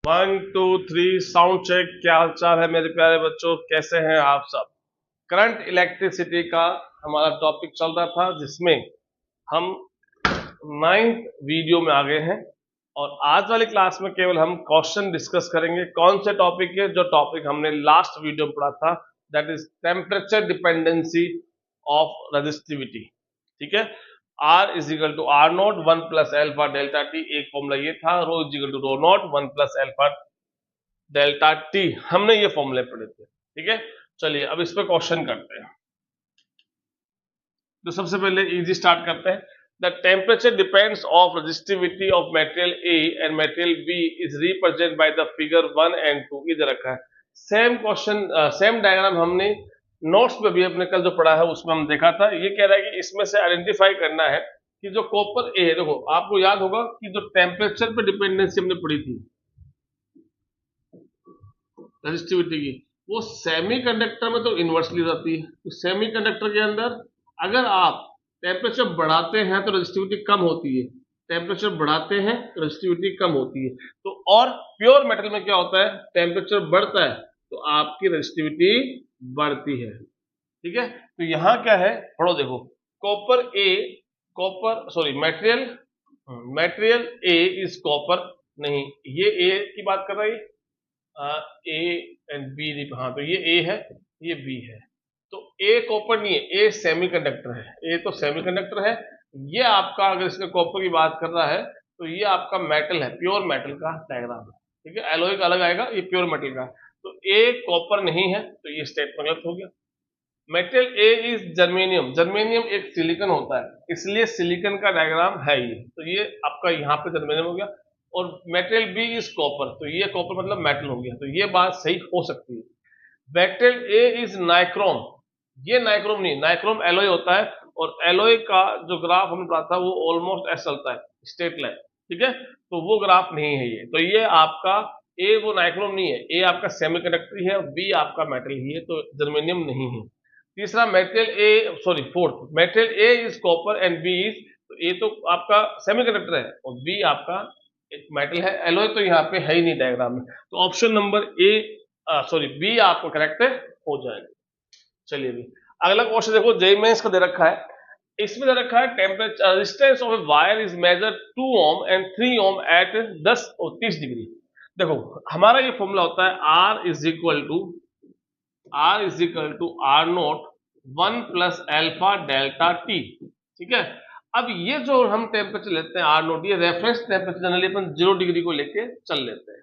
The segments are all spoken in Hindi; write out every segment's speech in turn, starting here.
1 2 3 साउंड चेक। क्या हाल चाल है मेरे प्यारे बच्चों, कैसे हैं आप सब। करंट इलेक्ट्रिसिटी का हमारा टॉपिक चल रहा था, जिसमें हम 9th वीडियो में आ गए हैं और आज वाली क्लास में केवल हम क्वेश्चन डिस्कस करेंगे। कौन से टॉपिक है? जो टॉपिक हमने लास्ट वीडियो में पढ़ा था, that is temperature dependency of resistivity. ठीक है, R is equal to R naught 1 plus alpha delta T, एक फॉर्मूला ये था। Rho is equal to rho naught 1 plus alpha delta T, हमने ये फॉर्मूले पढ़े थे। ठीक है, चलिए अब इस पर क्वेश्चन करते हैं। तो सबसे पहले इजी स्टार्ट करते हैं। The temperature depends of resistivity of material A and material B is represent by the figure 1 and 2। इधर रखा है सेम क्वेश्चन, सेम डायग्राम हमने नोट्स में भी अपने कल जो पढ़ा है उसमें हम देखा था। ये कह रहा है कि इसमें से आइडेंटिफाई करना है कि जो कॉपर ए है, देखो आपको याद होगा कि जो टेम्परेचर पे डिपेंडेंसी हमने पढ़ी थी रेजिस्टिविटी की, वो सेमीकंडक्टर में तो इन्वर्सली हो जाती है। तो सेमीकंडक्टर के अंदर अगर आप टेम्परेचर बढ़ाते हैं तो रेजिस्टिविटी कम होती है, टेम्परेचर बढ़ाते हैं तो रेजिस्टिविटी कम होती है। तो और प्योर मेटल में क्या होता है, टेम्परेचर बढ़ता है तो आपकी रेजिस्टिविटी बढ़ती है। ठीक है, तो यहाँ क्या है पढ़ो, देखो copper A, copper sorry material A is copper, नहीं ये ए की बात कर रहा है, ए एंड बी। हाँ, तो ये ए है, ये बी है। तो ए कॉपर नहीं है, ए सेमीकंडक्टर है। ए तो सेमीकंडक्टर है। ये आपका अगर इसमें कॉपर की बात कर रहा है तो ये आपका मेटल है, प्योर मेटल का डायग्राम है। ठीक है, एलॉय का अलग आएगा, ये प्योर मेटल का। तो ए कॉपर नहीं है तो ये स्टेटमेंट गलत हो गया। Metal A is germanium, germanium एक सिलिकन होता है, इसलिए सिलिकन का डायग्राम है ये। तो ये आपका यहाँ पे जर्मेनियम हो गया। और मेटल बी इज कॉपर, तो ये कॉपर मतलब मेटल हो गया, तो ये बात सही हो सकती है। मेटल ए इज नाइक्रोम, ये नाइक्रोम नहीं, नाइक्रोम एलॉय होता है। और एलॉय का जो ग्राफ हमने पढ़ा था वो ऑलमोस्ट ऐसा चलता है, स्ट्रेट लाइन। ठीक है, तो वो ग्राफ नहीं है ये। तो ये आपका ए वो नाइक्रोम नहीं है, ए आपका सेमीकंडक्टर ही है और बी आपका मेटल ही है, तो जर्मेनियम नहीं है। तीसरा metal A sorry fourth, metal A is copper and B is, तो ए तो आपका सेमीकंडक्टर है और बी आपका एक मेटल है। एलॉय तो यहाँ पे है ही नहीं डायग्राम में, तो option number A sorry B आपको करेक्ट हो जाएगा। चलिए अभी अगला क्वेश्चन देखो, जेई मेंस का दे रखा है। इसमें दे रखा है temperature resistance of a wire is measure 2 ohm and 3 ohm at 10 और 30 डिग्री। देखो हमारा ये फॉर्मूला होता है R is equal to R naught 1 plus alpha delta T. ठीक है, अब ये जो हम टेम्परेचर लेते हैं आर नोट, ये रेफरेंस टेम्परेचर जनरली अपन 0 डिग्री को लेके चल लेते हैं।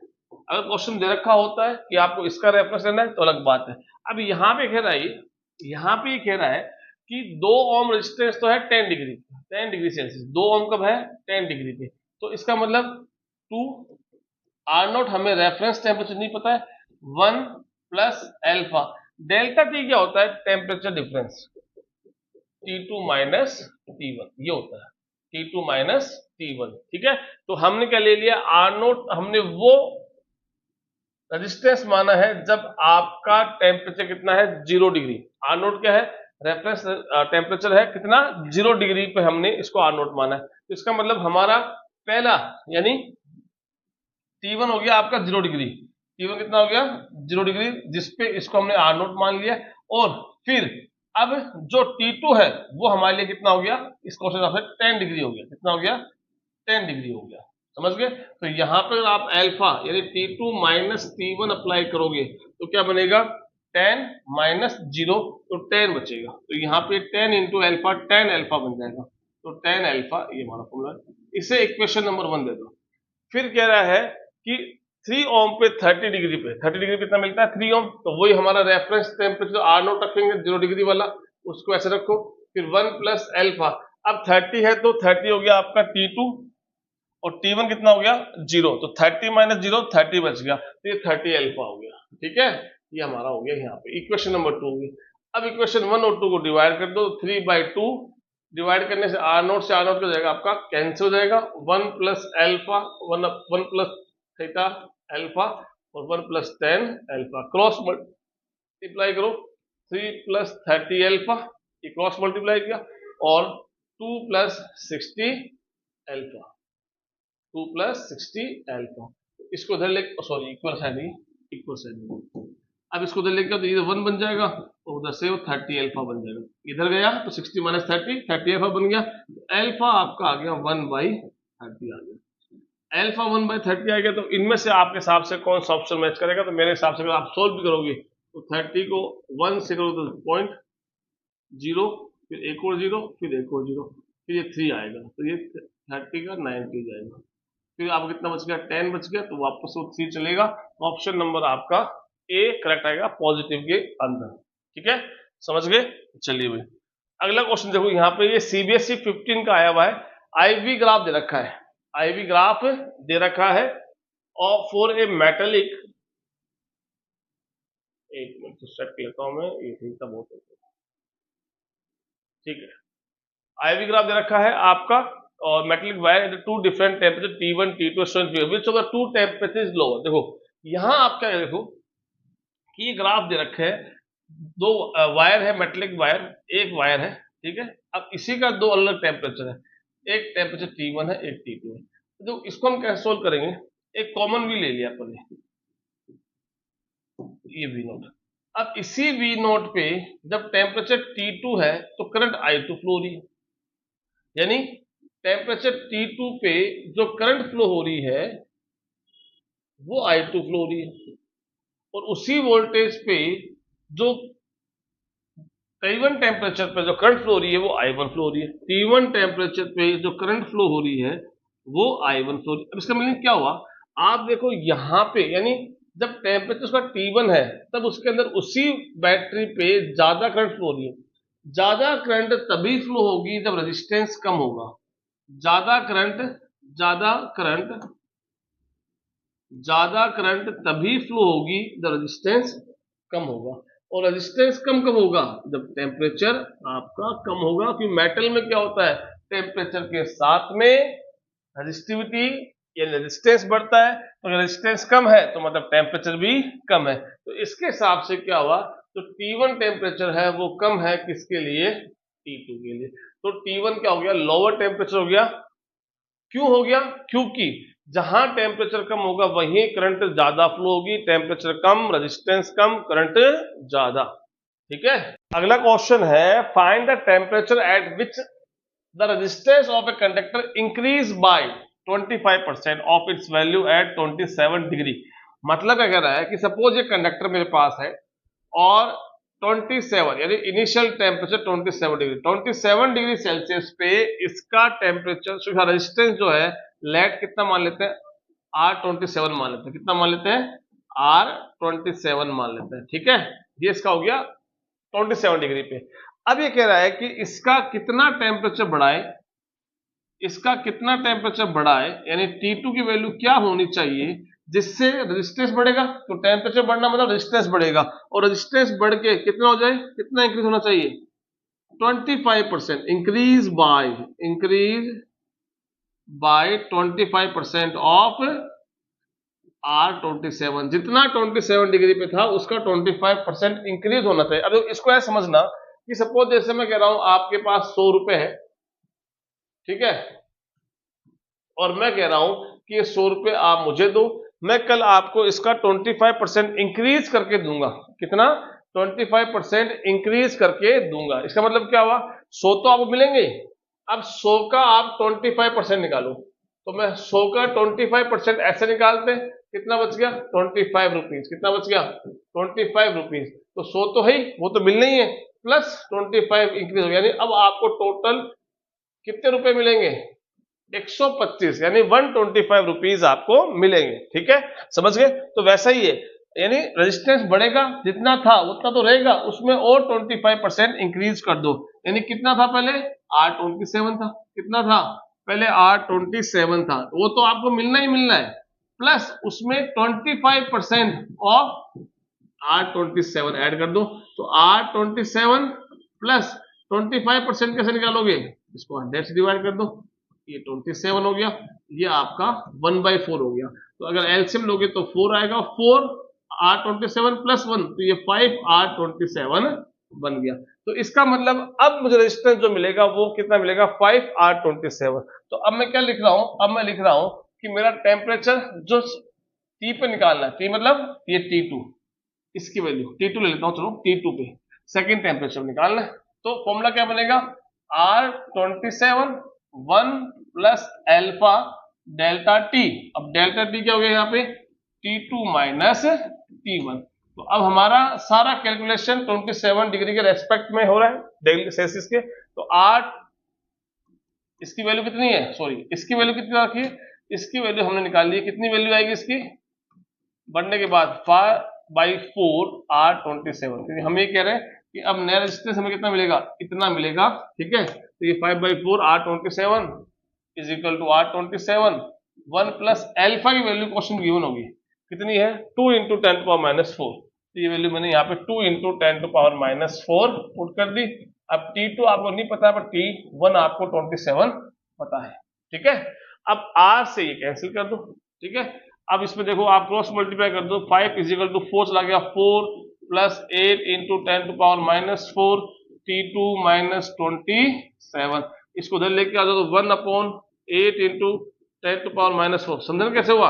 अगर क्वेश्चन दे रखा होता है कि आपको इसका रेफरेंस लेना है तो अलग बात है। अब यहाँ पे कह रहा है, यहाँ पे कह रहा है कि 2 ओम रेजिस्टेंस तो है 10 डिग्री, 10 डिग्री सेल्सियस। 2 ओम कब है? 10 डिग्री पे। तो इसका मतलब 2 आर नोट हमें रेफरेंस टेम्परेचर नहीं पता है, 1 प्लस एल्फा डेल्टा टी क्या होता है? Temperature difference T2 minus T1, ये होता है T2 माइनस T1। ठीक है, तो हमने क्या ले लिया, आर नोट हमने वो रेजिस्टेंस माना है जब आपका टेम्परेचर कितना है? 0 डिग्री। आर नोट क्या है? रेफरेंस टेम्परेचर है कितना? 0 डिग्री पे हमने इसको आर नोट माना है। तो इसका मतलब हमारा पहला यानी T1 हो गया आपका 0 डिग्री। T1 कितना हो गया? 0 डिग्री, जिसपे इसको हमने आर नोट मान लिया। और फिर अब जो T2 है वो हमारे लिए कितना हो गया? इस क्वेश्चन से 10 डिग्री हो गया। कितना हो गया? 10 डिग्री हो गया। समझ गए? तो यहाँ पर आप अल्फा यानी T2 माइनस T1 अप्लाई करोगे तो क्या बनेगा? 10 माइनस 0, तो 10 बचेगा। तो यहाँ पे 10 इंटू एल्फा 10 अल्फा बन जाएगा। तो 10 अल्फा ये हमारा फॉर्मूला है। इसे इक्वेशन नंबर 1 दे दो। फिर कह रहा है कि 3 ओम पे 30 डिग्री पे, 30 डिग्री कितना मिलता है? 3 ओम। तो वही हमारा रेफरेंस टेम्परेचर आर नोट रखेंगे 0 डिग्री वाला, उसको ऐसे रखो। फिर 1 प्लस एल्फा, अब 30 है तो 30 हो गया आपका T2 और T1 कितना हो गया? 0। तो 30 माइनस 0 30 बच गया, तो ये 30 अल्फा हो गया। ठीक है, ये हमारा हो गया यहाँ पे इक्वेशन नंबर 2 होगी। अब इक्वेशन 1 और 2 को डिवाइड कर दो, 3/2 डिवाइड करने से आर नोट से आर नोट हो जाएगा आपका कैंसिल हो जाएगा। 1 plus alpha 1 plus theta alpha और 1 प्लस 10 अल्फा, क्रॉस मल्टीप्लाई करो। 3 प्लस 30 अल्फा, ये क्रॉस मल्टीप्लाई किया, और 2 प्लस 60 अल्फा, 2 प्लस 60 अल्फा। इसको उधर ले, सॉरी इक्वल साइड ही, इक्वल साइड। अब इसको उधर लेके तो इधर 1 बन जाएगा और उधर से वो 30 अल्फा बन जाएगा। इधर गया तो 60 माइनस 30 अल्फा बन गया। तो अल्फा आपका आ गया 1/30 आ गया। अल्फा 1/30 आ गया। तो इनमें से आपके हिसाब से कौन सा ऑप्शन मैच करेगा? तो मेरे हिसाब से अगर आप सोल्व भी करोगे तो 30 को 1 से करो तो 0.0, फिर एक और 0, फिर एक और 0, फिर ये 3 आएगा। तो ये 30 का 90 जाएगा। फिर आपको कितना बच गया? 10 बच गया। तो वापस वो 3 चलेगा। ऑप्शन नंबर आपका ए करेक्ट आएगा पॉजिटिव के अंदर। ठीक है, समझ गए? चलिए भाई अगला क्वेश्चन देखो। यहाँ पे ये सीबीएसई 15 का आया हुआ है। आईवी ग्राफ दे रखा है, आईवी ग्राफ दे रखा है और फॉर ए मेटेलिक, एक मिनट तो सेट कर लेता हूं मैं, ये ठीक था बहुत। ठीक है, आईवी ग्राफ दे रखा है आपका और metallic wire at two different temperature T1 T2 student which over two temperature is lower. देखो यहाँ आप क्या देखो कि ये ग्राफ दे रखे है, दो वायर है, मेटेलिक वायर, एक वायर है। ठीक है, अब इसी का दो अलग टेम्परेचर है, एक टेम्परेचर T1 है, एक T2 है। तो इसको हम कैसे सोल्व करेंगे? एक कॉमन वी ले लिया अपन ने, ये वी नोट। अब इसी वी नोट पे जब टेम्परेचर T2 है तो करंट I2 फ्लो हो रही है, यानी टेम्परेचर T2 पे जो करंट फ्लो हो रही है वो I2 फ्लो हो रही है, और उसी वोल्टेज पे जो T1 टेम्परेचर पे जो करंट फ्लो हो रही है वो I1 फ्लो हो रही है। T1 टेम्परेचर पे जो करंट फ्लो हो रही है वो I1 फ्लो हो रही है। अब इसका मीनिंग क्या हुआ? आप देखो यहाँ पे, यानी जब टेम्परेचर उसका T1 है तब उसके अंदर उसी बैटरी पे ज्यादा करंट फ्लो हो रही है। ज्यादा करंट तभी फ्लो होगी जब रेजिस्टेंस कम होगा। ज्यादा करंट तभी फ्लो होगी जब रेजिस्टेंस कम होगा। और रेजिस्टेंस कम कब होगा? जब टेम्परेचर आपका कम होगा। क्योंकि मेटल में क्या होता है, टेम्परेचर के साथ में रेजिस्टिविटी या रेजिस्टेंस बढ़ता है, तो रेजिस्टेंस कम है तो मतलब टेम्परेचर भी कम है। तो इसके हिसाब से क्या हुआ, तो T1 टेम्परेचर है वो कम है किसके लिए? T2 के लिए। तो T1 क्या हो गया? लोअर टेम्परेचर हो गया। क्यों हो गया? क्योंकि जहां टेम्परेचर कम होगा वहीं करंट ज्यादा फ्लो होगी। टेम्परेचर कम, रेजिस्टेंस कम, करंट ज्यादा। ठीक है, अगला क्वेश्चन है find the temperature at which the resistance of a conductor increase by 25% of its value at 27 degree. मतलब क्या कह रहा है कि सपोज ये कंडक्टर मेरे पास है और 27 यानी इनिशियल टेम्परेचर 27 डिग्री सेल्सियस पे इसका टेम्परेचर, रेजिस्टेंस जो है लेट कितना मान लेते हैं? R27 मान लेते हैं। कितना मान लेते हैं? R27 मान लेते हैं। ठीक है, ये इसका हो गया 27 डिग्री पे। अब ये कह रहा है कि इसका कितना टेम्परेचर बढ़ाए, इसका कितना टेम्परेचर बढ़ाए, यानी T2 की वैल्यू क्या होनी चाहिए जिससे रेजिस्टेंस बढ़ेगा। तो टेम्परेचर बढ़ना मतलब रेजिस्टेंस बढ़ेगा, और रेजिस्टेंस बढ़ के कितना हो जाए, कितना इंक्रीज होना चाहिए? 25%। Increase by 25% of R27। जितना 27 डिग्री पे था उसका 25% इंक्रीज होना चाहिए। अब इसको ऐसा समझना कि सपोज जैसे मैं कह रहा हूं आपके पास 100 रुपए है, ठीक है, और मैं कह रहा हूं कि ये 100 रुपए आप मुझे दो, मैं कल आपको इसका 25% इंक्रीज करके दूंगा। कितना? 25% इंक्रीज करके दूंगा। इसका मतलब क्या हुआ? 100 तो आपको मिलेंगे। अब 100 का आप 25% निकालो, तो मैं 100 का 25% ऐसे निकालते, कितना बच गया? 25 रुपीज। कितना बच गया? 25 रुपीज। तो 100 तो है ही, वो तो मिलना ही है, प्लस 25 इंक्रीज हो गया, यानी अब आपको टोटल कितने रुपए मिलेंगे? 125, यानी 125 रुपीज आपको मिलेंगे। ठीक है, समझ गए? तो वैसा ही है, यानी रेजिस्टेंस बढ़ेगा, जितना था उतना तो रहेगा, उसमें और 25% इंक्रीज कर दो। यानी कितना था पहले? R27 था। कितना था पहले? R27 था। वो तो आपको मिलना ही मिलना है, प्लस उसमें 25% ऑफ R27 ऐड कर दो। तो R27 प्लस 25% कैसे निकालोगे? इसको 100 से डिवाइड कर दो, ये 27 हो गया, ये आपका 1/4 हो गया। तो अगर एलसीएम लोगे तो 4 आएगा, 4 R27 प्लस 1, तो ये 5 R27 बन गया। तो इसका मतलब अब मुझे रेजिस्टेंस जो मिलेगा वो कितना मिलेगा? 5 R27। तो अब मैं क्या लिख रहा हूं? अब मैं लिख रहा हूं कि मेरा टेम्परेचर जो टी पे निकालना है, टी मतलब ये T2, इसकी वैल्यू T2 ले लेता हूं, चलो T2 पे सेकेंड टेम्परेचर निकालना है। तो फॉर्मूला क्या बनेगा, R27 1 plus alpha delta T. अब डेल्टा टी क्या हो गया यहाँ पे, T2 माइनस T1। तो अब हमारा सारा कैलकुलेशन 27 डिग्री के रेस्पेक्ट में हो रहा है डिग्री सेल्सियस के। तो 8, इसकी वैल्यू कितनी है, सॉरी इसकी वैल्यू कितनी रखी है, इसकी वैल्यू हमने निकाल ली है। कितनी वैल्यू आएगी इसकी बढ़ने के बाद, 5/4 R27। क्योंकि हम ये कह रहे हैं कि अब नया रेजिस्टेंस हमें कितना मिलेगा, इतना मिलेगा, ठीक है। तो ये 5/4 R27 is equal to R27 1 plus alpha की वैल्यू क्वेश्चन गिवन होगी, कितनी है 2 × 10⁻⁴। तो ये वैल्यू मैंने यहाँ पे 2 × 10⁻⁴ पुट कर दी। अब T2 आपको नहीं पता है, पर T1 आपको 27 पता है, ठीक है। अब R से ये कैंसिल कर दो, ठीक है। अब इसमें देखो आप क्रॉस मल्टीप्लाई कर दो, 5 = 4 चला गया, 4 + 8 × 10⁻⁴ T2 - 27। इसको उधर लेके आ जाओ तो 1/8 × 10⁻⁴। समझना कैसे हुआ,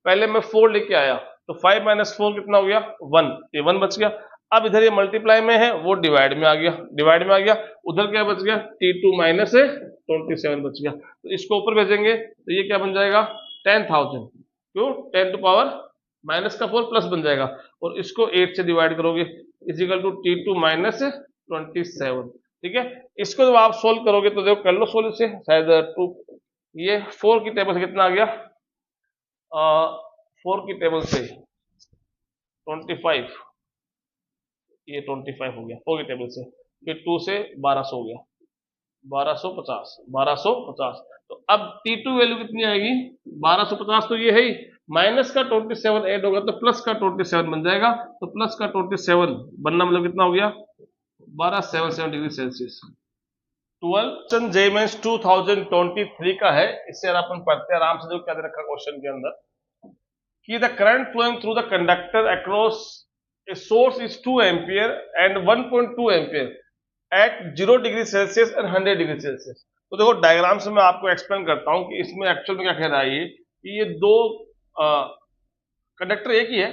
पहले मैं 4 लेके आया तो 5 - 4 कितना हो गया 1, ये 1 बच गया। अब इधर ये मल्टीप्लाई में है, वो डिवाइड में आ गया, उधर क्या बच गया T2 - 27 बच गया। तो इसको ऊपर भेजेंगे तो ये क्या बन जाएगा 10,000, क्यों 10⁻⁻⁴ प्लस बन जाएगा, और इसको 8 से डिवाइड करोगे इज इक्वल टू T2 - 27, ठीक है। इसको जब आप सोल्व करोगे तो देखो कर लो सोल्व से, शायद 2 ये 4 की टेबल से कितना आ गया, 4 की टेबल से 25, ये 25 हो गया 4 की टेबल से, फिर 2 से 1200 हो गया, 1250। तो अब T2 वैल्यू कितनी आएगी 1250, तो ये है ही, माइनस का 27 ऐड होगा तो प्लस का 27 बन जाएगा। तो प्लस का 27 बनना मतलब कितना हो गया 1277 डिग्री सेल्सियस। 12 जे मेंस 2023 का है, इससे अपन पढ़ते हैं आराम से। जो क्या दे रखा क्वेश्चन के अंदर कि the current flowing through the conductor across a source is 2 ampere and 1.2 ampere at 0 degree Celsius and 100 degree Celsius. तो देखो डायग्राम से मैं आपको एक्सप्लेन करता हूं कि इसमें एक्चुअल में क्या कह रहा है ये, कि ये दो कंडक्टर एक ही है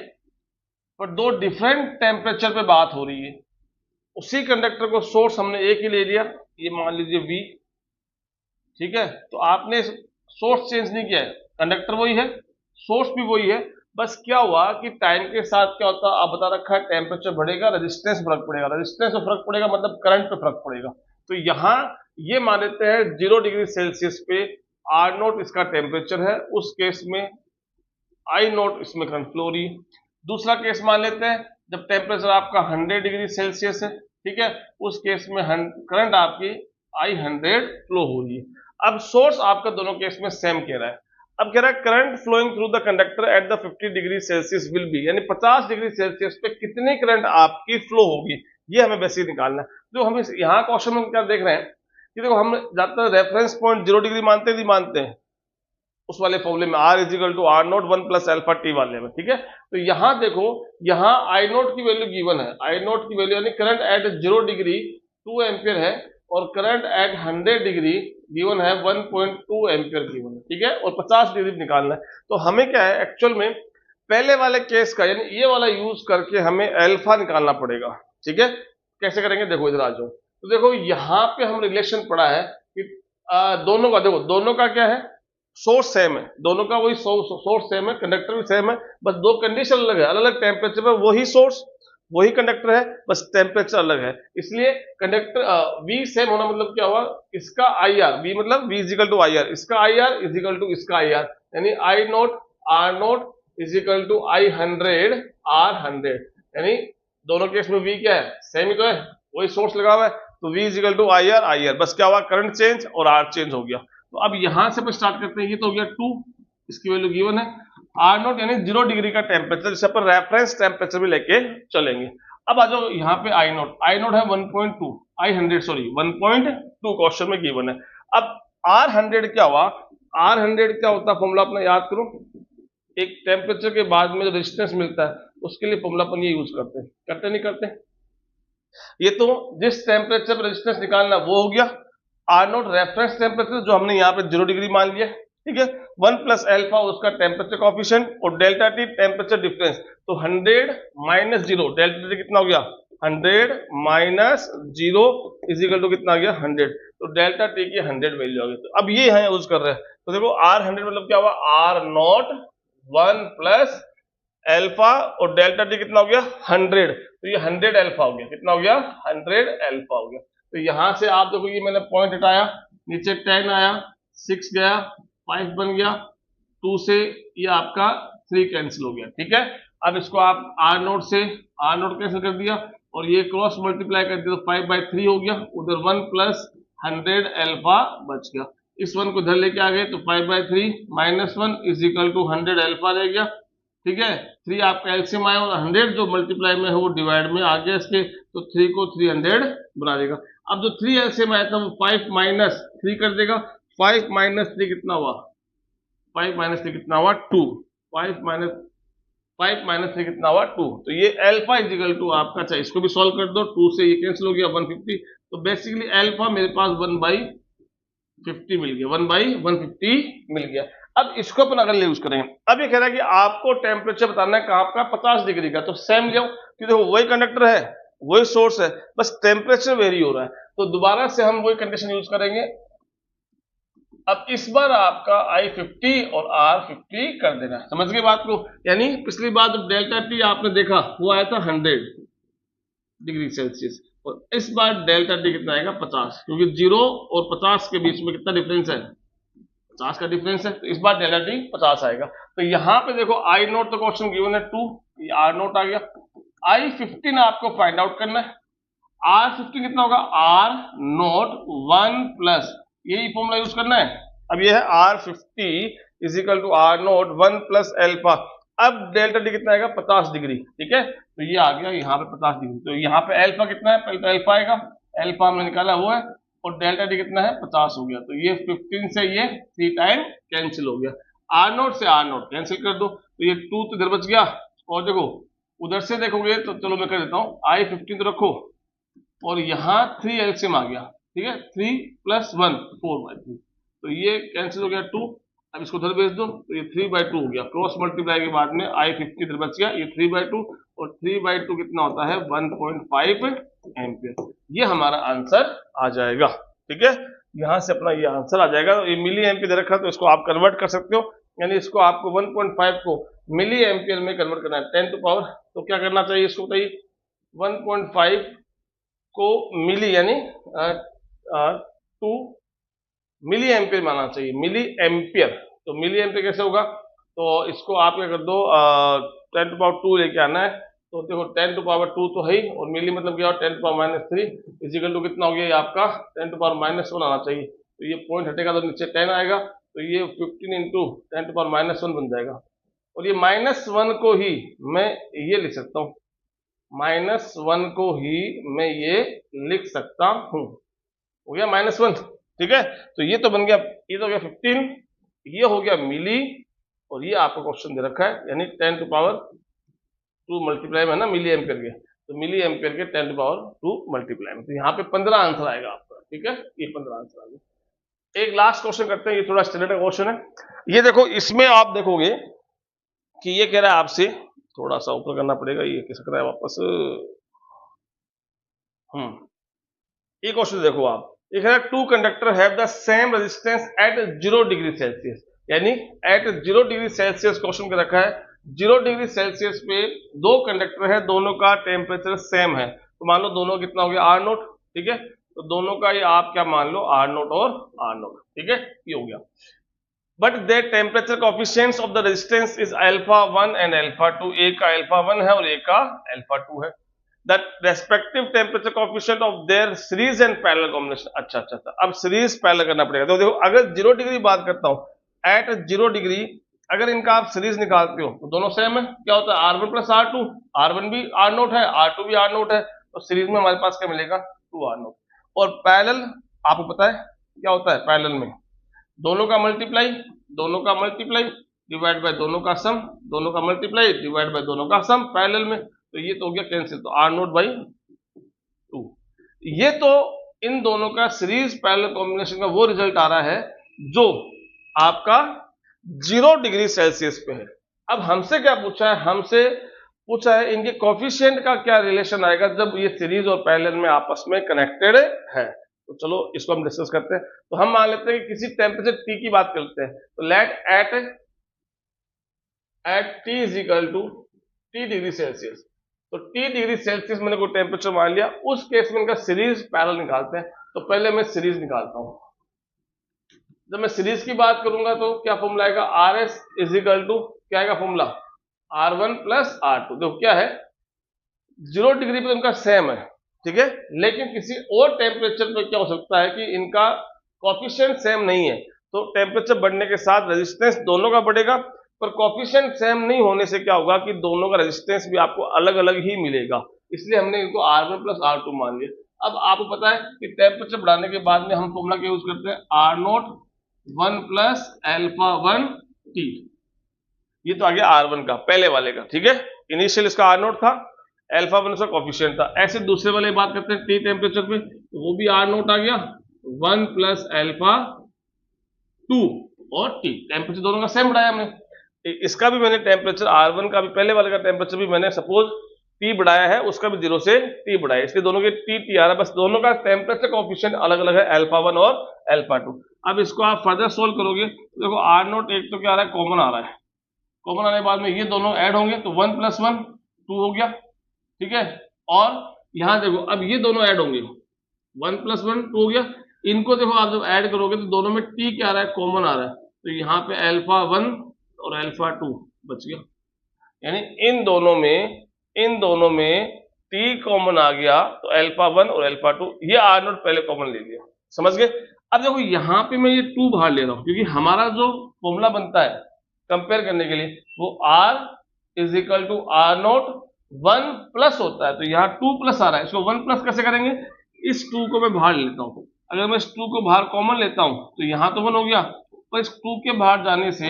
पर दो डिफरेंट टेम्परेचर पे बात हो रही है। उसी कंडक्टर को सोर्स हमने एक ही ले लिया, ये मान लीजिए V, ठीक है। तो आपने सोर्स चेंज नहीं किया है, कंडक्टर वही है, सोर्स भी वही है, बस क्या हुआ कि टाइम के साथ क्या होता है आप बता रखा है, टेम्परेचर बढ़ेगा रेजिस्टेंस फर्क पड़ेगा, रेजिस्टेंस में फर्क पड़ेगा मतलब करंट पे फर्क पड़ेगा। तो यहाँ ये मान लेते हैं 0 डिग्री सेल्सियस पे R0 इसका टेम्परेचर है, उस केस में I0 इसमें करंट फ्लो हो रही है। दूसरा केस मान लेते हैं जब टेम्परेचर आपका 100 डिग्री सेल्सियस है, ठीक है, उस केस में करंट आपकी I100 फ्लो हो रही है। अब सोर्स आपका दोनों केस में सेम कह रहा है। अब कह रहा है current flowing through the conductor at the 50 degree Celsius will be, यानी 50 डिग्री सेल्सियस पे कितनी करंट आपकी फ्लो होगी, ये हमें बेसिक निकालना है। जो हम यहाँ क्वेश्चन में क्या देख रहे हैं कि देखो हम ज्यादातर रेफरेंस पॉइंट 0 डिग्री मानते नहीं मानते हैं उस वाले फॉर्मूले में, R = R0 1 plus alpha T वाले में, ठीक है। तो यहाँ देखो, यहाँ I0 की वैल्यू गिवन है, I0 की वैल्यू यानी करंट एट 0 डिग्री 2 एम्पियर है, और करंट एट 100 डिग्री गिवन है 1.2 एम्पियर गिवन है, ठीक है, और 50 डिग्री निकालना है। तो हमें क्या है एक्चुअल में पहले वाले केस का यानी ये वाला यूज करके हमें अल्फा निकालना पड़ेगा, ठीक है। कैसे करेंगे देखो इधर आ जाओ। तो देखो यहाँ पे हम रिलेशन पढ़ा है कि दोनों का, देखो दोनों का क्या है, सोर्स सेम है, दोनों का वही सोर्स सेम है, कंडक्टर भी सेम है, बस दो कंडीशन अलग है, अलग अलग टेम्परेचर पर वही सोर्स वही कंडक्टर है, बस टेम्परेचर अलग है। इसलिए कंडक्टर V सेम होना मतलब क्या हुआ, इसका IR, V मतलब V = IR, इसका IR = इसका IR, यानी I0 R0 = I100 R100, यानी दोनों केस में V क्या है सेम ही तो है, वही सोर्स लगा हुआ है, तो V = IR IR, बस क्या हुआ करंट चेंज और R चेंज हो गया। तो अब यहां से स्टार्ट करते हैं, ये तो हो गया 2, इसकी वैल्यू गिवन है, R0 यानी 0 डिग्री का टेम्परेचर, जिसे अपन रेफरेंस टेम्परेचर भी लेके चलेंगे। अब आ जाओ यहाँ पे I0 है 1.2, I100 सॉरी 1.2 क्वेश्चन में गिवन है। अब R100 क्या हुआ, R100 क्या होता है फॉर्मूला अपना याद करो, एक टेम्परेचर के बाद में जो रेजिस्टेंस मिलता है उसके लिए फॉर्मूला अपन ये यूज करते नहीं करते, ये तो जिस टेम्परेचर पर रेजिस्टेंस निकालना वो हो गया। R0 रेफरेंस टेम्परेचर जो हमने यहाँ पे 0 डिग्री मान लिया, ठीक है। 1 प्लस एल्फा उसका टेम्परेचर कॉफिशिएंट और डेल्टा टी टेम्परेचर डिफरेंस। तो 100 माइनस 0, डेल्टा टी कितना हो गया 100 माइनस 0 इज इक्वल टू कितना आ गया 100। तो डेल्टा टी की 100 वैल्यू आ गई। तो अब ये यहाँ यूज कर रहे हैं। तो देखो R100 मतलब क्या हुआ R नॉट 1 प्लस एल्फा और डेल्टा टी कितना हो गया 100। तो ये 100 एल्फा हो गया। कितना हो गया 100 एल्फा हो गया। तो यहां से आप देखो ये मैंने पॉइंट हटाया, नीचे 10 आया, 6 गया, 5 बन गया, 2 से ये आपका 3 कैंसिल हो गया। ठीक है। अब इसको आप आर नोट से आर नोट कैंसिल कर दिया और ये क्रॉस मल्टीप्लाई कर दिया तो 5/3 हो गया। उधर 1 प्लस 100 एल्फा बच गया। इस 1 को इधर लेके आ गए तो 5/3 minus 1 is equal to 100 alpha रह गया। ठीक है। 3 आपका एलसीएम आया और 100 जो मल्टीप्लाई में है वो डिवाइड में आ गया इसके, तो 3 को 300 बना देगा। अब जो 3 एलसीएम आया था वो 5 माइनस 3 कर देगा। 5 माइनस 3 कितना हुआ 5 माइनस 3 कितना हुआ 2। 5 माइनस 3 कितना हुआ 2। तो ये एल्फा इज इक्वल टू आपका, अच्छा इसको भी सॉल्व कर दो, 2 से ये कैंसिल हो गया 150। तो बेसिकली एल्फा मेरे पास 1/50 मिल गया, 1/150 मिल गया। अब इसको अपन अगर यूज करेंगे, अब ये कह रहा है कि आपको टेम्परेचर बताना है कहाँ का 50 डिग्री का। तो सेम लो कि देखो वही कंडक्टर है वही सोर्स है, बस टेम्परेचर वेरी हो रहा है। तो दोबारा से हम वही कंडीशन यूज करेंगे। अब इस बार आपका I50 और R50 कर देना, समझ गए बात को। यानी पिछली बार जब डेल्टा टी आपने देखा वो आया था 100 डिग्री सेल्सियस और इस बार डेल्टा टी कितना आएगा 50, क्योंकि 0 और 50 के बीच में कितना डिफरेंस है 50 का डिफरेंस है। तो इस बार डेल्टा टी 50 आएगा। तो यहाँ पे देखो I नोट तो क्वेश्चन गिवन है 2, ये R नोट आ गया। I15 आपको फाइंड आउट करना है। R15 कितना होगा R नोट 1 प्लस, यही फॉर्मूला यूज करना है। अब ये है R50 is equal to R naught 1 plus alpha. अब डेल्टा टी कितना आएगा 50 डिग्री। ठीक है। तो ये आ गया यहाँ पे 50 डिग्री। तो यहाँ पे एल्फा कितना है, पहले तो एल्फा आएगा, एल्फा हमने निकाला वो है, और डेल्टा टी कितना है 50 हो गया। तो ये 15 से ये 3 टाइम कैंसिल हो गया। R नोट से R नोट कैंसिल कर दो तो ये 2 तो इधर बच गया। और देखो उधर से देखोगे तो चलो मैं कर देता हूँ, I15 तो रखो और यहाँ 3 एलसीएम आ गया। ठीक है। 3 प्लस 1 4/3, तो ये कैंसिल हो गया 2। अब इसको उधर भेज दो तो ये 3/2 हो गया। क्रॉस मल्टीप्लाई के बाद में I50 इधर बच गया, ये 3/2 और 3/2 कितना होता है 1.5 एम्पियर। ये हमारा आंसर आ जाएगा। ठीक है। यहां से अपना ये आंसर आ जाएगा। ये मिली एम्पियर दे रखा है तो इसको आप कन्वर्ट कर सकते हो, यानी इसको आपको 1.5 को मिली एम्पियर में कन्वर्ट करना है 10 टू पावर। तो क्या करना चाहिए इसको बताइए, 1.5 को मिली यानी 2 मिली एम्पियर मानना चाहिए, मिली एम्पियर। तो मिली एम्पियर कैसे होगा, तो इसको आप क्या कर दो 10 टू पावर 2 लेके आना है। तो देखो 10 टू पावर 2 तो है ही, और मिली मतलब क्या 10 to power -3 is equal to कितना हो गया ये आपका 10 टू पावर -1 आना चाहिए। तो ये पॉइंट हटेगा तो नीचे 10 आएगा, तो ये 15 इंटू 10 टू पावर -1 बन जाएगा। और ये -1 को ही मैं ये लिख सकता हूँ, -1 को ही मैं ये लिख सकता हूँ। हो गया -1। ठीक है। तो ये तो बन गया, ये तो हो गया 15, ये हो गया मिली, और ये आपको क्वेश्चन दे रखा है यानी 10 टू पावर 2 मल्टीप्लाई में है ना मिली एम्पियर के, तो मिली एम्पियर के 10 टू पावर 2 मल्टीप्लाई में। तो यहाँ पे 15 आंसर आएगा आपका। ठीक है। ये 15 आंसर आ गया। एक लास्ट क्वेश्चन करते हैं, ये थोड़ा स्टैंडर्ड क्वेश्चन है। ये देखो इसमें आप देखोगे कि ये कह रहा है आपसे, थोड़ा सा ऊपर करना पड़ेगा, ये कैसे कर रहा है वापस। ये क्वेश्चन देखो आप, ये कह रहा है 2 conductor have the same resistance at 0 degree Celsius, यानी एट 0 डिग्री सेल्सियस क्वेश्चन के रखा है। 0 डिग्री सेल्सियस पे 2 कंडक्टर है, दोनों का टेम्परेचर सेम है। तो मान लो दोनों कितना हो गया R नोट। ठीक है। तो दोनों का ये आप क्या मान लो R नोट और R नोट। ठीक है। ये हो गया। But there temperature coefficients of the resistance is α1 and α2। एक का α1 है और एक का α2 है। The respective temperature coefficient of their series and parallel combination. अच्छा, अब सीरीज पैरेलल करना पड़ेगा। तो देखो अगर 0 डिग्री बात करता हूं, एट 0 डिग्री अगर इनका आप सीरीज निकालते हो तो दोनों सेम है। क्या होता है R1 प्लस R2, R1 भी R नोट है, R2 भी R नोट है, तो सीरीज में हमारे पास क्या मिलेगा 2R नोट। और पैरेलल आपको पता है क्या होता है, पैरेलल में दोनों का मल्टीप्लाई डिवाइड बाय दोनों का सम, दोनों का मल्टीप्लाई डिवाइड बाय दोनों का सम पैरेलल में। तो ये तो हो गया कैंसिल, तो R नोट बाई 2। ये तो इन दोनों का सीरीज पैरेलल कॉम्बिनेशन का वो रिजल्ट आ रहा है जो आपका 0 डिग्री सेल्सियस पे है। अब हमसे क्या पूछा है, हमसे पूछा है इनके कोफिशिएंट का क्या रिलेशन आएगा जब ये सीरीज और पैरेलल में आपस में कनेक्टेड है। तो चलो इसको हम डिस्कस करते हैं। तो हम मान लेते हैं कि किसी टेम्परेचर T की बात करते हैं, तो let at T is equal to T degree Celsius. तो T डिग्री सेल्सियस मैंने कोई टेम्परेचर मान लिया, उस केस में इनका सीरीज पैरेलल निकालते हैं। तो पहले मैं सीरीज निकालता हूं। जब मैं सीरीज की बात करूंगा तो क्या फॉर्मूला आएगा, RS इज इक्वल टू क्या आएगा फॉर्मूला, R1 प्लस R2। देखो क्या है, 0 डिग्री पे उनका सेम है, ठीक है, लेकिन किसी और टेम्परेचर पे क्या हो सकता है कि इनका कोफिशिएंट सेम नहीं है। तो टेम्परेचर बढ़ने के साथ रेजिस्टेंस दोनों का बढ़ेगा, पर कोफिशिएंट सेम नहीं होने से क्या होगा कि दोनों का रेजिस्टेंस भी आपको अलग अलग ही मिलेगा। इसलिए हमने इनको R1 प्लस R2 मान लिया। अब आपको पता है कि टेम्परेचर बढ़ाने के बाद में हम फॉर्मूला क्या यूज करते हैं, R0 1 प्लस अल्फा 1 T। ये तो आ गया R1 का, पहले वाले का, ठीक है, इनिशियल इसका R0 था, अल्फा 1 उसका कोफिशिएंट था। ऐसे दूसरे वाले बात करते हैं T टेम्परेचर पे, तो वो भी R0 आ गया 1 प्लस अल्फा 2 और T, टेम्परेचर दोनों का सेम बढ़ाया हमने। इसका भी मैंने टेम्परेचर R1 का भी, पहले वाले का टेम्परेचर भी मैंने सपोज T बढ़ाया है, उसका भी 0 से T बढ़ाया, इसलिए दोनों के T आ रहा है, बस दोनों का टेम्परेचर कोफिशिएंट अलग अलग है, अल्फा 1 और अल्फा 2। अब इसको आप फर्दर सोल्व करोगे तो देखो R0 एक तो क्या आ रहा है, कॉमन आ रहा है, कॉमन आने के बाद में ये दोनों ऐड होंगे तो 1 प्लस 1 2 हो गया, ठीक है, और यहां देखो अब ये दोनों ऐड होंगे, 1 प्लस 1 2 हो गया। इनको देखो आप जब ऐड करोगे तो दोनों में T क्या आ रहा है, कॉमन आ रहा है, तो यहाँ पे अल्फा 1 और अल्फा 2 बच गया, यानी इन दोनों में T कॉमन आ गया, तो अल्फा 1 और अल्फा 2, ये R0 पहले कॉमन ले लिया, समझ गए। अब देखो यहाँ पे मैं ये 2 बाहर ले रहा हूं, क्योंकि हमारा जो फॉर्मूला बनता है कंपेयर करने के लिए वो R is equal to R0 1 plus होता है, तो यहाँ 2 प्लस आ रहा है, इसको 1 प्लस कैसे करेंगे, इस 2 को मैं बाहर लेता हूँ। अगर मैं इस 2 को बाहर कॉमन लेता हूँ तो यहाँ तो 1 हो गया, पर इस 2 के बाहर जाने से,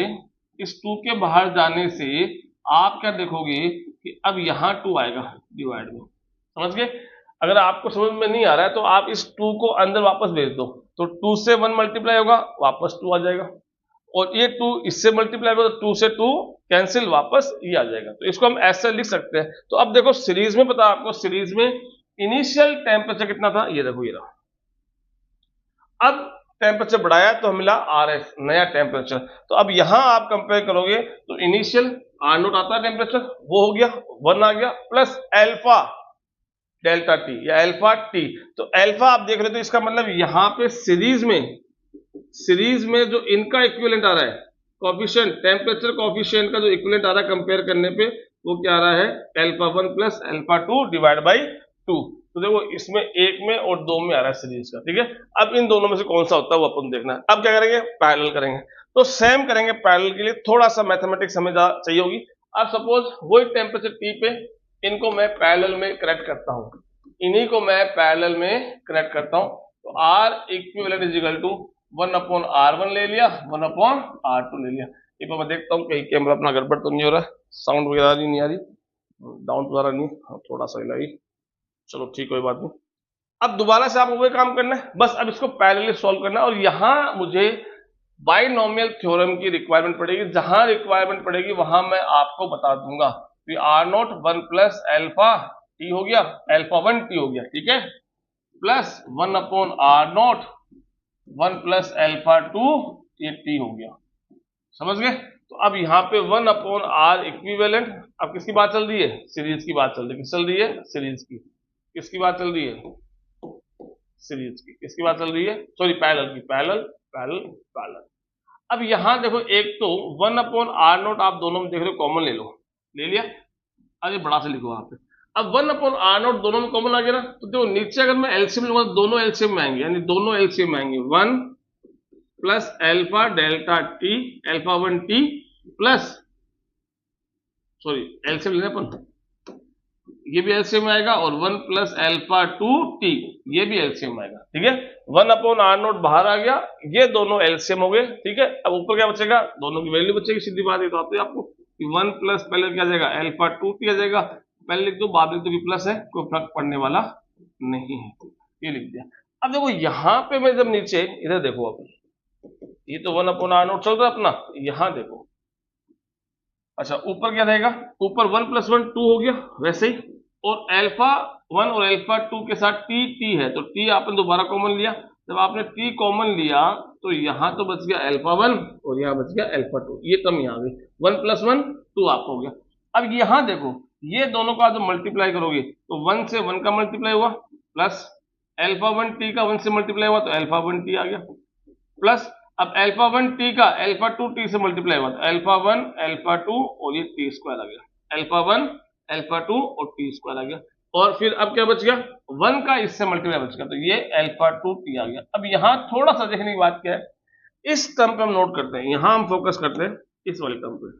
इस 2 के बाहर जाने से आप क्या देखोगे कि अब यहाँ 2 आएगा डिवाइड में, समझ गए। अगर आपको समझ में नहीं आ रहा है तो आप इस 2 को अंदर वापस भेज दो, तो 2 से 1 मल्टीप्लाई होगा, वापस 2 आ जाएगा, और ये 2 इससे मल्टीप्लाई होगा तो 2 से 2 कैंसिल, वापस ये आ जाएगा। तो इसको हम ऐसे लिख सकते हैं। तो अब देखो सीरीज में पता आपको, सीरीज में इनिशियल टेम्परेचर कितना था, ये देखो ये रहा, अब टेम्परेचर बढ़ाया तो मिला RS नया टेम्परेचर। तो अब यहां आप कंपेयर करोगे तो इनिशियल R0 आता है टेम्परेचर, वो हो गया 1 आ गया, प्लस अल्फा डेल्टा T या अल्फा T। तो अल्फा आप देख रहे हो, तो इसका मतलब यहां पे सीरीज में जो इनका इक्विवेलेंट आ रहा है कोफिशिएंट, टेम्परेचर कोफिशिएंट का जो इक्विवेलेंट आ रहा है कंपेयर करने पे, वो क्या आ रहा है, alpha 1 plus alpha 2 divide by 2। तो देखो इसमें एक में और 2 में आ रहा है सीरीज का, ठीक है। अब इन दोनों में से कौन सा होता है वो अपन देखना है। अब क्या करेंगे, पैरेलल करेंगे, तो सेम करेंगे। पैरेलल के लिए थोड़ा सा मैथमेटिक्स हमें चाहिए होगी। अब सपोज वही टेम्परेचर T पे इनको मैं पैरेलल में कनेक्ट करता हूँ, इन्हीं को मैं पैरेलल में कनेक्ट करता हूँ, तो R equivalent is equal to 1 upon R1 ले लिया, 1 अपॉन R2 ले लिया। एक बार मैं देखता हूँ कहीं कैमरा अपना गड़बड़ तो नहीं हो रहा है, साउंड वगैरह नहीं आ रही, डाउन वगैरह नहीं, थोड़ा सा हिला ही, चलो ठीक, कोई बात नहीं। अब दोबारा से आपको वही काम करना है, बस अब इसको पैरेलली सॉल्व करना है। और यहां मुझे बाइनोमियल थ्योरम की रिक्वायरमेंट पड़ेगी, जहां रिक्वायरमेंट पड़ेगी वहां मैं आपको बता दूंगा। तो R0 1 प्लस अल्फा T हो गया, अल्फा 1 T हो गया, ठीक है, plus 1 upon R0 1 plus alpha 2 ये T हो गया, समझ गए। तो अब यहाँ पे 1 अपॉन R इक्विवेलेंट, अब किसकी बात चल रही है, सीरीज की बात चल रही है, किस चल रही है, सीरीज की, किसकी बात चल रही है, सीरीज की, किसकी बात चल रही है, सॉरी पैरेलल की, पैरेलल। अब यहां देखो, एक तो 1 अपॉन R0 आप दोनों में देख रहे हो कॉमन ले लो, ले लिया, अरे बड़ा से लिखो वहां पे। अब 1 अपॉन R0 दोनों में कॉमन आ गया ना, तो देखो नीचे अगर मैं एलसीएम लूंगा तो दोनों एलसीएम में आएंगे, यानी दोनों एलसीएम में आएंगे, 1 plus alpha delta T alpha 1 T plus, sorry LCM लेना अपन, ये भी एलसीएम में आएगा, और 1 प्लस अल्फा 2 T ये भी एलसीएम में आएगा, ठीक है। 1 अपॉन R0 बाहर आ गया, ये दोनों एलसीएम हो गए, ठीक है। अब ऊपर क्या बचेगा, दोनों की वैल्यू बचेगी, सीधी बात है। तो आती है आपको 1 प्लस पहले क्या आ जाएगा, अल्फा 2 T आ जाएगा, पहले लिख दो, बाद में तो भी प्लस है, कोई फर्क पड़ने वाला नहीं है, ये लिख दिया। अब देखो यहाँ पे मैं जब नीचे इधर देखो, अब ये तो 1/r0 चल रहा है अपना, यहाँ देखो। अच्छा ऊपर क्या रहेगा, ऊपर 1 + 1 2 हो गया वैसे ही, और α1 और α2 के साथ t है, तो t आपने दोबारा कॉमन लिया। जब आपने t कॉमन लिया तो यहाँ तो बच गया α1 और यहाँ बच गया α2, ये टर्म यहाँ आ गई, 1 + 1 2 आपका हो गया। अब यहाँ देखो, ये दोनों का जब मल्टीप्लाई करोगे तो 1 से 1 का मल्टीप्लाई हुआ, प्लस α1 t का 1 से मल्टीप्लाई हुआ तो α1 t आ गया, प्लस अब α1 t का α2 t से मल्टीप्लाई हुआ तो α1 α2 और ये t स्क्वायर आ गया, α1 α2 और t स्क्वायर आ गया। और फिर अब क्या बच गया, 1 का इससे मल्टीप्लाई बच गया, तो ये α2 t आ गया। अब यहाँ थोड़ा सा देखने की बात क्या है, इस टर्म पे हम नोट करते हैं, यहाँ हम फोकस करते हैं इस वाले टर्म पे।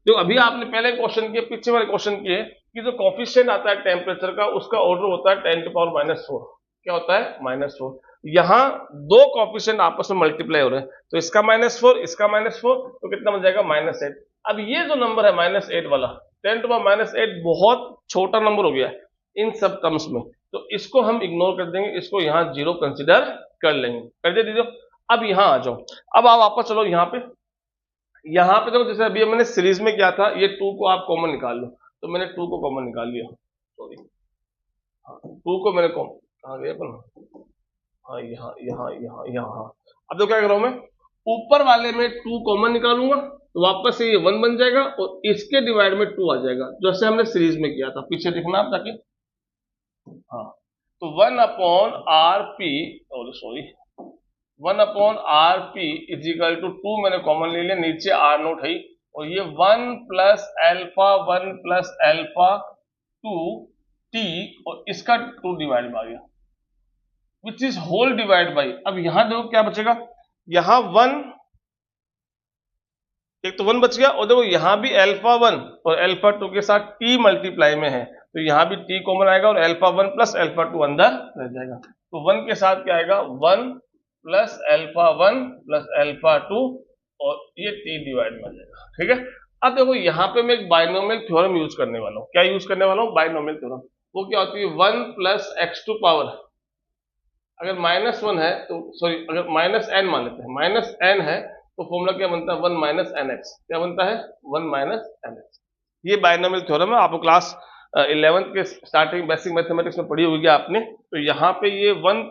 तो अभी आपने पहले क्वेश्चन किए, पीछे वाले क्वेश्चन किए कि जो कोफिशिएंट आता है टेम्परेचर का उसका ऑर्डर होता है 10⁻⁻⁴, क्या होता है -4। यहाँ दो कोफिशिएंट आपस में मल्टीप्लाई हो रहे हैं, तो इसका -4 इसका -4, तो कितना बन जाएगा -8। अब ये जो नंबर है -8 वाला, 10⁻⁸ बहुत छोटा नंबर हो गया है इन सब टर्म्स में, तो इसको हम इग्नोर कर देंगे, इसको यहाँ 0 कंसिडर कर लेंगे। कर दे दीजिए। अब यहाँ आ जाओ, अब आप वापस चलो यहाँ पे देखो, जैसे अभी मैंने सीरीज में किया था, ये 2 को आप कॉमन निकाल लो, तो मैंने 2 को कॉमन निकाल लिया, सॉरी 2 को मैंने कॉमन, कहाँ गया अपन, हाँ यहाँ यहाँ यहाँ यहाँ। अब तो क्या कर रहा हूं मैं, ऊपर वाले में 2 कॉमन निकालूंगा तो वापस से ये 1 बन जाएगा और इसके डिवाइड में 2 आ जाएगा, जैसे हमने सीरीज में किया था, पीछे देखना आप ताकि, हाँ तो 1/rp, सॉरी 1/rp = 2 मैंने कॉमन ले लिया, नीचे r0 है, और ये 1 + α1 + α2 t और इसका 2 डिवाइड में आ गया, which is whole divide by. अब यहां देखो क्या बचेगा, यहां 1, एक तो 1 बच गया, और देखो यहां भी α1 और α2 के साथ t मल्टीप्लाई में है, तो यहां भी t कॉमन आएगा और α1 + α2 अंदर रह जाएगा, तो 1 के साथ क्या आएगा, 1 + α1 + α2 और ये t डिवाइड में आ जाएगा। ठीक है, अब देखो यहाँ पे मैं एक बाइनोमियल थ्योरम यूज करने वाला हूँ। क्या यूज करने वाला हूँ, बाइनोमियल थ्योरम। वो क्या होती है, 1 + x⁴, अगर -1 है तो सॉरी, अगर -n मान लेते हैं, -n है तो फॉर्मूला क्या बनता है, 1 - nx, क्या बनता है, 1 - nx। ये बाइनोमियल थ्योरम है, आपको क्लास 11th के स्टार्टिंग बेसिक मैथमेटिक्स में पढ़ी होगी आपने। तो यहाँ पे ये 1 +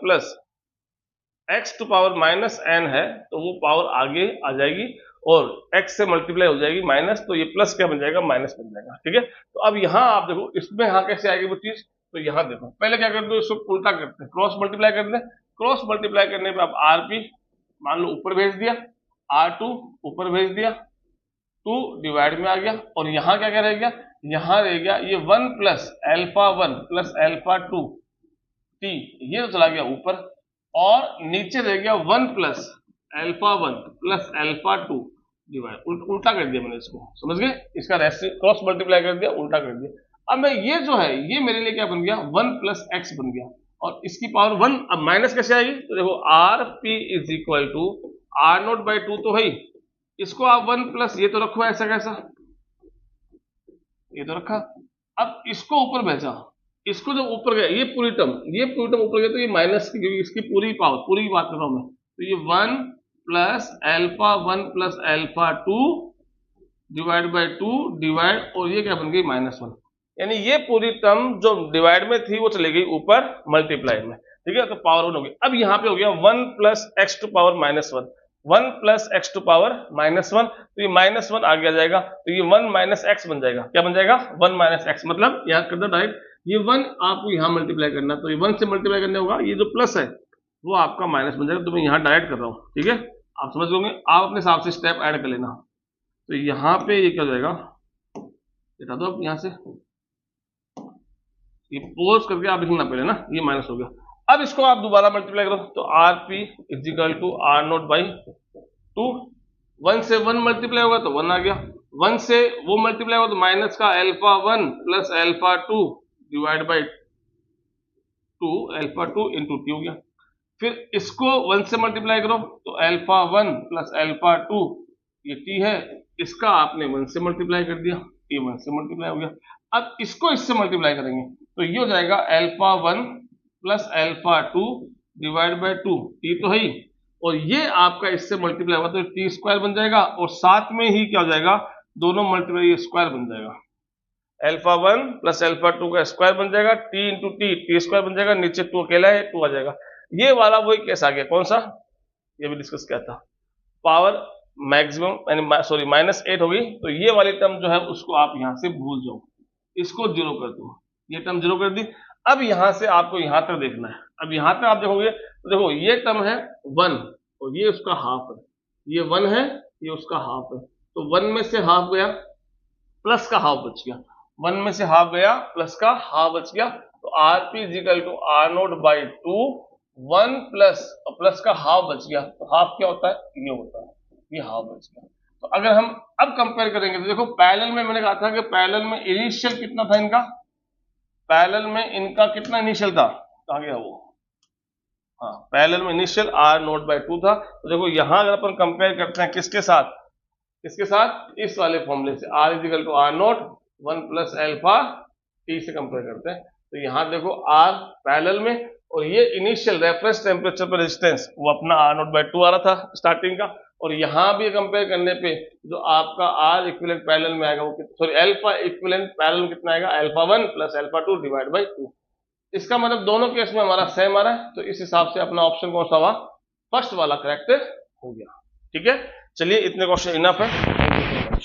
x⁻ n है, तो वो पावर आगे आ जाएगी और x से मल्टीप्लाई हो जाएगी माइनस, तो ये प्लस क्या बन जाएगा, माइनस बन जाएगा। ठीक है, तो अब यहाँ आप देखो इसमें यहाँ कैसे आएगी वो चीज, तो यहाँ देखो पहले क्या करते हो, इसको उल्टा करते हैं, क्रॉस मल्टीप्लाई करते हैं। क्रॉस मल्टीप्लाई करने पे आप rp मान लो ऊपर भेज दिया, r2 ऊपर भेज दिया, 2 डिवाइड में आ गया, और यहाँ क्या क्या रह गया, यहाँ रह गया ये 1 + α1 + α2 t, ये तो चला गया ऊपर, और नीचे रह गया 1 + α1 + α2 डिवाइड, उल्टा कर दिया मैंने इसको, समझ गए, इसका रेसिप्रोकल क्रॉस मल्टीप्लाई कर दिया, उल्टा कर दिया। अब मैं ये जो है, ये मेरे लिए क्या बन गया, 1 + x बन गया, और इसकी पावर 1। अब माइनस कैसे आएगी, तो देखो rp = r0/2 तो है ही, इसको आप 1 + ये तो रखो ऐसा कैसा, ये तो रखा, अब इसको ऊपर भेजा, इसको जब ऊपर गया, ये पूरी टर्म ऊपर गया, तो ये माइनस की, क्योंकि इसकी पूरी पावर, पूरी की बात कर रहा हूं मैं, तो ये 1 + α1 + α2 /2 डिवाइड, और ये क्या बन गई, -1, यानी ये पूरी टर्म जो डिवाइड में थी वो चली गई ऊपर मल्टीप्लाई में। ठीक है, तो पावर 1 हो गई। अब यहाँ पे हो गया 1 + x⁻⁻1, 1 + x⁻⁻1, तो ये -1 आगे आ जाएगा, तो ये 1 - x बन जाएगा, क्या बन जाएगा, 1 - x, मतलब याद कर दो डायरेक्ट, ये 1 आपको यहाँ मल्टीप्लाई करना, तो ये 1 से मल्टीप्लाई करने होगा, ये जो प्लस है वो आपका माइनस बन जाएगा, तो मैं यहाँ डायरेक्ट कर रहा हूँ। ठीक है, आप समझ लोगे, आप अपने हिसाब से स्टेप ऐड कर लेना। तो यहाँ पे ये क्या हो जाएगा, बता दो अब यहाँ से, ये पोज करके आप लिखना पहले ना, ये माइनस हो गया। अब इसको आप दोबारा मल्टीप्लाई करो, तो rp = r0/2, 1 से 1 मल्टीप्लाई होगा तो 1 आ गया, 1 से वो मल्टीप्लाई होगा तो माइनस का α1 + α2 /2, α2 × t हो गया। फिर इसको 1 से मल्टीप्लाई करो, तो α1 + α2 ये t है, इसका आपने 1 से मल्टीप्लाई कर दिया, ये 1 से मल्टीप्लाई हो गया। अब इसको इससे मल्टीप्लाई करेंगे, तो ये हो जाएगा α1 + α2 /2, t तो है ही, और ये आपका इससे मल्टीप्लाई होगा तो टी स्क्वायर बन जाएगा, और साथ में ही क्या हो जाएगा, दोनों मल्टीप्लाई स्क्वायर बन जाएगा, अल्फा 1 प्लस अल्फा 2 का स्क्वायर बन जाएगा, टी इंटू टी स्क्वायर बन जाएगा, नीचे 2 अकेला है 2 आ जाएगा। ये वाला वही केस आ गया, कौन सा, ये भी डिस्कस किया था, पावर मैक्सिमम यानी सॉरी -8 होगी, तो ये वाली टर्म जो है उसको आप यहां से भूल जाओ, इसको जीरो कर दो, ये टर्म जीरो कर दी। अब यहां से आपको यहां तक देखना है, अब यहां तक आप देखोगे तो देखो ये टर्म है 1 और ये उसका हाफ है, ये 1 है ये उसका हाफ है, तो 1 में से हाफ गया प्लस का हाफ बच गया, 1 में से हाफ गया प्लस का हाफ बच गया, तो RP is equal to R naught by 2, 1 plus का हाफ बच गया, तो हाफ क्या होता है, ये होता है, ये हाफ बच गया। तो अगर हम अब कंपेयर करेंगे तो देखो पैरेलल में मैंने कहा था कि पैरेलल में इनिशियल कितना था इनका, पैरेलल में इनका कितना इनिशियल था, कहां गया वो, हाँ पैरेलल में इनिशियल आर नोट बाई 2 था। तो देखो यहां अगर अपन कंपेयर करते हैं किसके साथ, इस वाले फॉर्मूले से, R is equal to R naught 1 plus alpha T से कंपेयर करते हैं, तो यहां देखो आर पैरेलल में, और ये इनिशियल रेफरेंस टेम्परेचर पर रेजिस्टेंस वो अपना आर नोट बाई 2 आ रहा था स्टार्टिंग का, और यहां भी कंपेयर करने पे जो आपका आर इक्विवेलेंट पैरेलल में आएगा वो सॉरी अल्फा इक्विवेलेंट पैरेलल में कितना आएगा, alpha 1 plus alpha 2 divide by 2। इसका मतलब दोनों केस में हमारा सेम आ रहा है, तो इस हिसाब से अपना ऑप्शन कौन सा हुआ, फर्स्ट वाला करेक्ट हो गया। ठीक है, चलिए इतने क्वेश्चन इनफ है।